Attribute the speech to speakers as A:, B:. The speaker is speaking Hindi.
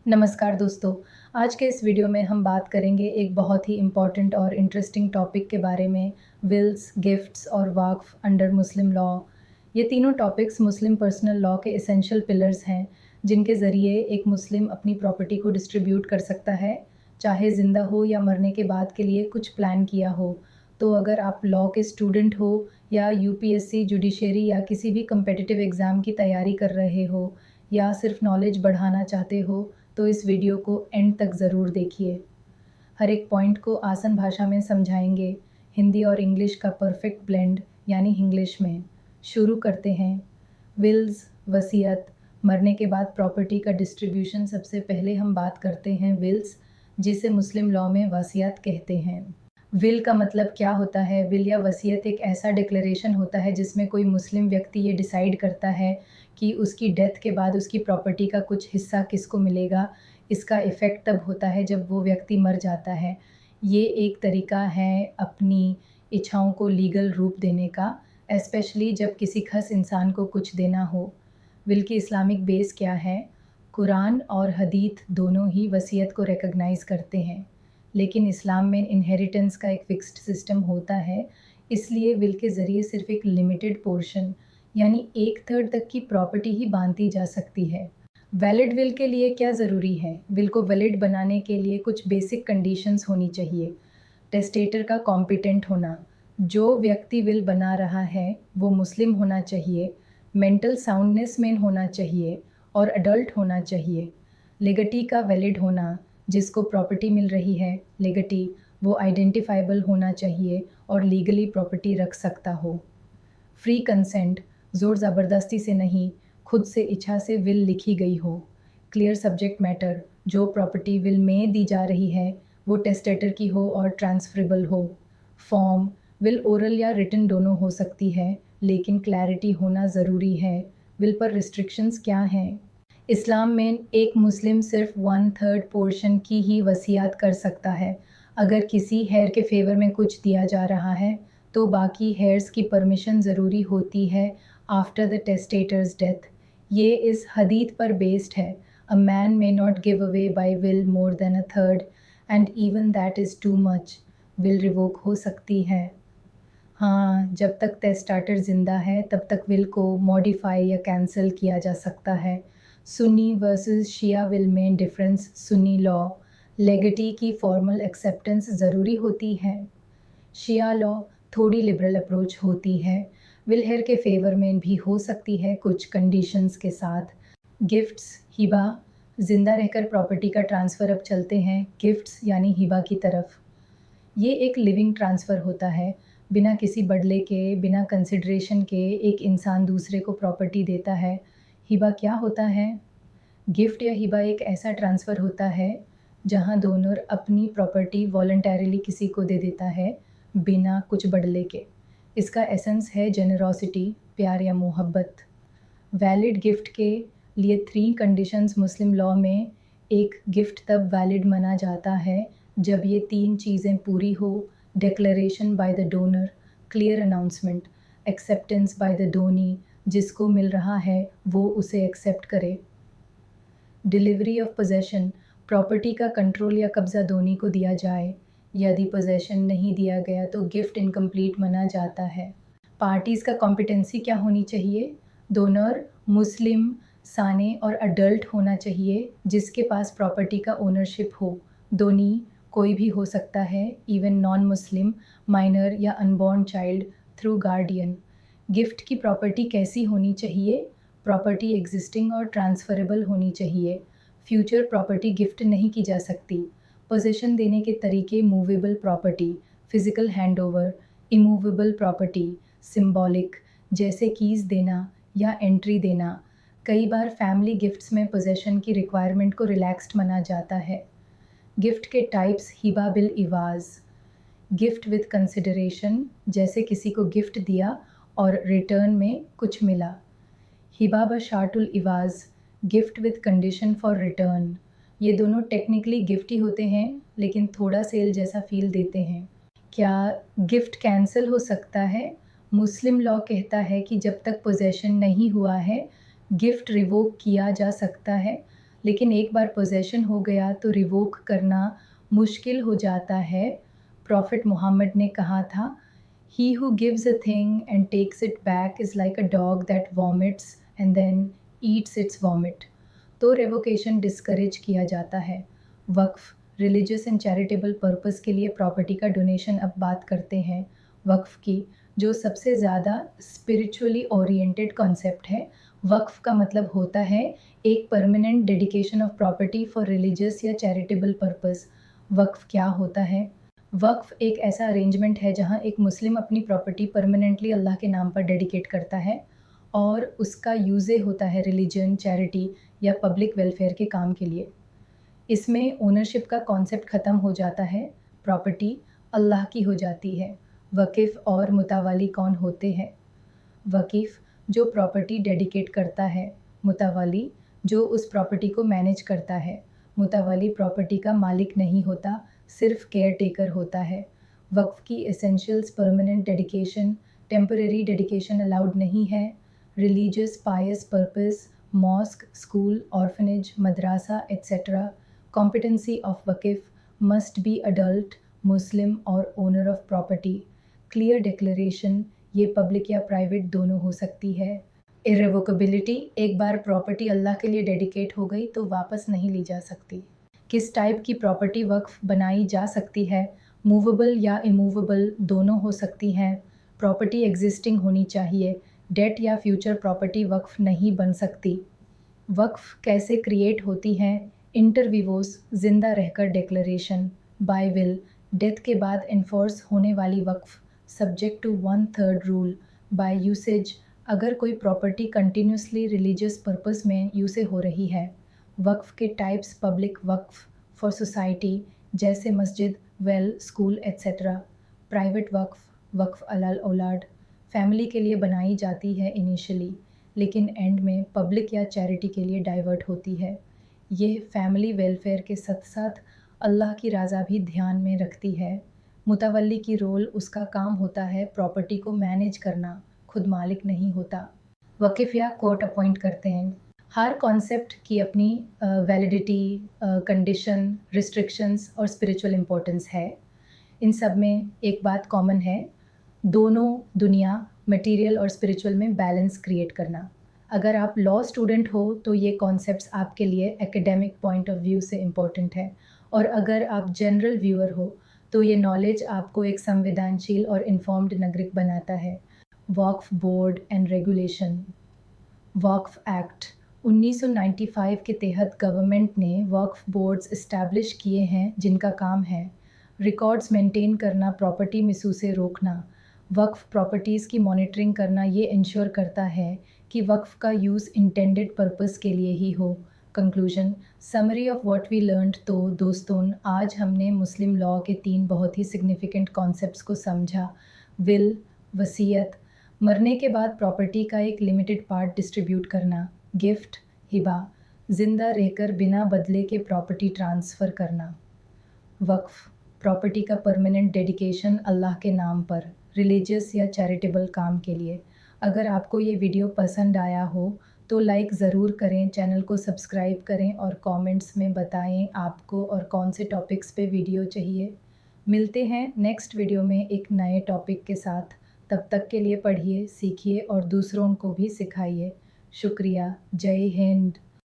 A: नमस्कार दोस्तों, आज के इस वीडियो में हम बात करेंगे एक बहुत ही इम्पॉर्टेंट और इंटरेस्टिंग टॉपिक के बारे में। विल्स, गिफ्ट्स और वक्फ अंडर मुस्लिम लॉ। ये तीनों टॉपिक्स मुस्लिम पर्सनल लॉ के एसेंशियल पिलर्स हैं, जिनके ज़रिए एक मुस्लिम अपनी प्रॉपर्टी को डिस्ट्रीब्यूट कर सकता है, चाहे ज़िंदा हो या मरने के बाद के लिए कुछ प्लान किया हो। तो अगर आप लॉ के स्टूडेंट हो या यूपीएससी, जुडिशरी या किसी भी कम्पिटिटिव एग्ज़ाम की तैयारी कर रहे हो या सिर्फ नॉलेज बढ़ाना चाहते हो, तो इस वीडियो को एंड तक ज़रूर देखिए। हर एक पॉइंट को आसान भाषा में समझाएंगे, हिंदी और इंग्लिश का परफेक्ट ब्लेंड यानी इंग्लिश में। शुरू करते हैं। विल्स, वसीयत, मरने के बाद प्रॉपर्टी का डिस्ट्रीब्यूशन। सबसे पहले हम बात करते हैं विल्स, जिसे मुस्लिम लॉ में वसीयत कहते हैं। विल का मतलब क्या होता है? विल या वसीयत एक ऐसा डिक्लेरेशन होता है जिसमें कोई मुस्लिम व्यक्ति ये डिसाइड करता है कि उसकी डेथ के बाद उसकी प्रॉपर्टी का कुछ हिस्सा किसको मिलेगा। इसका इफ़ेक्ट तब होता है जब वो व्यक्ति मर जाता है। ये एक तरीका है अपनी इच्छाओं को लीगल रूप देने का, एस्पेशली जब किसी ख़ास इंसान को कुछ देना हो। विल की इस्लामिक बेस क्या है? कुरान और हदीथ दोनों ही वसीयत को रिकॉग्नाइज़ करते हैं, लेकिन इस्लाम में इनहेरिटेंस का एक फ़िक्स्ड सिस्टम होता है, इसलिए विल के ज़रिए सिर्फ़ एक लिमिटेड पोर्शन यानी 1/3 तक की प्रॉपर्टी ही बाँटी जा सकती है। वैलिड विल के लिए क्या ज़रूरी है? विल को वैलिड बनाने के लिए कुछ बेसिक कंडीशंस होनी चाहिए। टेस्टेटर का कॉम्पिटेंट होना, जो व्यक्ति विल बना रहा है वो मुस्लिम होना चाहिए, मेंटल साउंडनेस में होना चाहिए और अडल्ट होना चाहिए। लेगटी का वैलिड होना, जिसको प्रॉपर्टी मिल रही है, लेगटी, वो आइडेंटिफाइबल होना चाहिए और लीगली प्रॉपर्टी रख सकता हो। फ्री कंसेंट, ज़ोर ज़बरदस्ती से नहीं, खुद से इच्छा से विल लिखी गई हो। क्लियर सब्जेक्ट मैटर, जो प्रॉपर्टी विल में दी जा रही है वो टेस्टेटर की हो और ट्रांसफरेबल हो। फॉर्म, विल ओरल या रिटन दोनों हो सकती है, लेकिन क्लैरिटी होना ज़रूरी है। विल पर रिस्ट्रिक्शंस क्या हैं? इस्लाम में एक मुस्लिम सिर्फ 1/3 पोर्शन की ही वसीयत कर सकता है। अगर किसी हेयर के फेवर में कुछ दिया जा रहा है तो बाकी हेयर्स की परमिशन ज़रूरी होती है आफ्टर द टेस्टेटर्स डेथ। ये इस हदीथ पर बेस्ड है, a man may not give away by will more than 1/3 and even that is too much. Will revoke हो सकती है। हाँ, जब तक टेस्टाटर ज़िंदा है तब तक विल को मॉडिफाई या कैंसिल किया जा सकता है। सुन्नी वर्सेस शिया विल में डिफरेंस। सुन्नी लॉ, लेगटी की फॉर्मल एक्सेप्टेंस ज़रूरी होती है। शिया लॉ थोड़ी लिबरल अप्रोच होती है, विल हेयर के फेवर में भी हो सकती है कुछ कंडीशंस के साथ। गिफ्ट्स, हिबा, ज़िंदा रहकर प्रॉपर्टी का ट्रांसफ़र। अब चलते हैं गिफ्ट्स यानी हिबा की तरफ। ये एक लिविंग ट्रांसफ़र होता है, बिना किसी बदले के, बिना कंसिडरेशन के एक इंसान दूसरे को प्रॉपर्टी देता है। हिबा क्या होता है? गिफ्ट या हिबा एक ऐसा ट्रांसफ़र होता है जहां डोनर अपनी प्रॉपर्टी वॉलंटरीली किसी को दे देता है, बिना कुछ बदले के। इसका एसेंस है जेनरोसिटी, प्यार या मोहब्बत। वैलिड गिफ्ट के लिए 3 कंडीशंस मुस्लिम लॉ में। एक, गिफ्ट तब वैलिड माना जाता है जब ये 3 चीज़ें पूरी हो: declaration by the donor, clear announcement, acceptance by the Downey, जिसको मिल रहा है वो उसे एक्सेप्ट करे। डिलीवरी ऑफ पोजेशन, प्रॉपर्टी का कंट्रोल या कब्ज़ा डोनी को दिया जाए। यदि पोजेशन नहीं दिया गया तो गिफ्ट इनकम्प्लीट माना जाता है। पार्टीज़ का कॉम्पिटेंसी क्या होनी चाहिए? डोनर मुस्लिम, साने और अडल्ट होना चाहिए जिसके पास प्रॉपर्टी का ओनरशिप हो। डोनी कोई भी हो सकता है, इवन नॉन मुस्लिम, माइनर या unborn child through guardian. Gift की प्रॉपर्टी कैसी होनी चाहिए? प्रॉपर्टी एग्जिस्टिंग और ट्रांसफरेबल होनी चाहिए। फ्यूचर प्रॉपर्टी गिफ्ट नहीं की जा सकती। पोजीशन देने के तरीके: movable property, physical handover; immovable property, symbolic, जैसे कीज़ देना या एंट्री देना। कई बार फैमिली गिफ्ट्स में पोजेशन की रिक्वायरमेंट को रिलैक्स्ड माना जाता है। गिफ्ट के टाइप्स: हिबा बिल इवाज़, गिफ्ट विद कंसिडरेशन, जैसे किसी को गिफ्ट दिया और रिटर्न में कुछ मिला। हिबा बशार्टुल इवाज़, gift with condition for return. ये दोनों टेक्निकली गिफ्ट ही होते हैं, लेकिन थोड़ा सेल जैसा फील देते हैं। क्या गिफ्ट कैंसिल हो सकता है? मुस्लिम लॉ कहता है कि जब तक पोजेशन नहीं हुआ है गिफ्ट रिवोक किया जा सकता है। लेकिन एक बार पोजेशन हो गया तो रिवोक करना मुश्किल हो जाता है। प्रॉफिट मोहम्मद ने कहा था, he who gives a thing and takes it back is like a dog that vomits and then eats its vomit. तो रेवोकेशन डिस्करेज किया जाता है। वक्फ, रिलीजियस एंड चैरिटेबल पर्पस के लिए प्रॉपर्टी का डोनेशन। अब बात करते हैं वक्फ की, जो सबसे ज़्यादा स्पिरिचुअली ओरिएंटेड कॉन्सेप्ट है। वक्फ का मतलब होता है एक permanent dedication of property for religious या चैरिटेबल पर्पस। वक्फ क्या होता है? वक्फ एक ऐसा अरेंजमेंट है जहां एक मुस्लिम अपनी प्रॉपर्टी परमानेंटली अल्लाह के नाम पर डेडिकेट करता है और उसका यूज़े होता है रिलीजन, चैरिटी या पब्लिक वेलफेयर के काम के लिए। इसमें ओनरशिप का कॉन्सेप्ट ख़त्म हो जाता है, प्रॉपर्टी अल्लाह की हो जाती है। वकीफ़ और मुतावाली कौन होते हैं? वकीफ़ जो प्रॉपर्टी डेडिकेट करता है, मुतावाली जो उस प्रॉपर्टी को मैनेज करता है। मुतावाली प्रॉपर्टी का मालिक नहीं होता, सिर्फ केयर टेकर होता है। वक्फ की essentials: permanent dedication, temporary dedication allowed नहीं है। Religious pious purpose, mosque, school, orphanage, मदरासा एट्सेट्रा। कॉम्पिटेंसी ऑफ वकीफ़: मस्ट बी अडल्ट, मुस्लिम और owner of property. Clear declaration: ये पब्लिक या प्राइवेट दोनों हो सकती है। इरेवोकेबिलिटी: एक बार प्रॉपर्टी अल्लाह के लिए डेडिकेट हो गई तो वापस नहीं ली जा सकती। किस टाइप की प्रॉपर्टी वक्फ बनाई जा सकती है? मूवेबल या इमूवेबल दोनों हो सकती हैं। प्रॉपर्टी एग्जिस्टिंग होनी चाहिए। डेट या फ्यूचर प्रॉपर्टी वक्फ नहीं बन सकती। वक्फ कैसे क्रिएट होती हैं? इंटर विवोस, जिंदा रहकर डिक्लेरेशन। बाय विल, डेथ के बाद इन्फोर्स होने वाली वक्फ। Subject to 1/3 rule. By usage, अगर कोई प्रॉपर्टी कंटिन्यूसली रिलीजियस पर्पस में यूज़ हो रही है। वक्फ के टाइप्स: पब्लिक वक्फ फॉर सोसाइटी जैसे मस्जिद, वेल, स्कूल एट्सेट्रा। प्राइवेट वक्फ, वक्फ अलल औलाद, फैमिली के लिए बनाई जाती है इनिशियली, लेकिन एंड में पब्लिक या चैरिटी के लिए डाइवर्ट होती है। ये फैमिली वेलफेयर के साथ साथ अल्लाह की रज़ा भी ध्यान में रखती है। मुतवल्ली की रोल, उसका काम होता है प्रॉपर्टी को मैनेज करना, खुद मालिक नहीं होता। वकीफ़ या कोर्ट अपॉइंट करते हैं। हर कॉन्सेप्ट की अपनी वैलिडिटी, कंडीशन, रिस्ट्रिक्शंस और स्पिरिचुअल इम्पोर्टेंस है। इन सब में एक बात कॉमन है, दोनों दुनिया मटेरियल और स्पिरिचुअल में बैलेंस क्रिएट करना। अगर आप लॉ स्टूडेंट हो तो ये कॉन्सेप्ट्स आपके लिए एकेडमिक पॉइंट ऑफ व्यू से इम्पोर्टेंट है, और अगर आप जनरल व्यूअर हो तो ये नॉलेज आपको एक संवेदनशील और इन्फॉर्म्ड नागरिक बनाता है। वक्फ बोर्ड एंड रेगुलेशन। वक्फ एक्ट 1995 के तहत गवर्नमेंट ने वक्फ बोर्ड्स इस्टेब्लिश किए हैं जिनका काम है रिकॉर्ड्स मेंटेन करना, प्रॉपर्टी मिसयूज से रोकना। वक्फ प्रॉपर्टीज़ की मॉनिटरिंग करना ये इंश्योर करता है कि वक्फ का यूज़ इंटेंडेड पर्पस के लिए ही हो। Conclusion, summary of what we learned. तो दोस्तों, आज हमने मुस्लिम लॉ के 3 बहुत ही सिग्निफिकेंट कॉन्सेप्ट्स को समझा। विल, वसीयत, मरने के बाद प्रॉपर्टी का एक लिमिटेड पार्ट डिस्ट्रीब्यूट करना। गिफ्ट, हिबा, जिंदा रहकर बिना बदले के प्रॉपर्टी ट्रांसफ़र करना। वक्फ, प्रॉपर्टी का परमानेंट डेडिकेशन अल्लाह के नाम पर, रिलीजियस या चैरिटेबल काम के लिए। अगर आपको ये वीडियो पसंद आया हो तो लाइक ज़रूर करें, चैनल को सब्सक्राइब करें और कमेंट्स में बताएं आपको और कौन से टॉपिक्स पे वीडियो चाहिए। मिलते हैं नेक्स्ट वीडियो में एक नए टॉपिक के साथ। तब तक के लिए पढ़िए, सीखिए और दूसरों को भी सिखाइए। शुक्रिया। जय हिंद।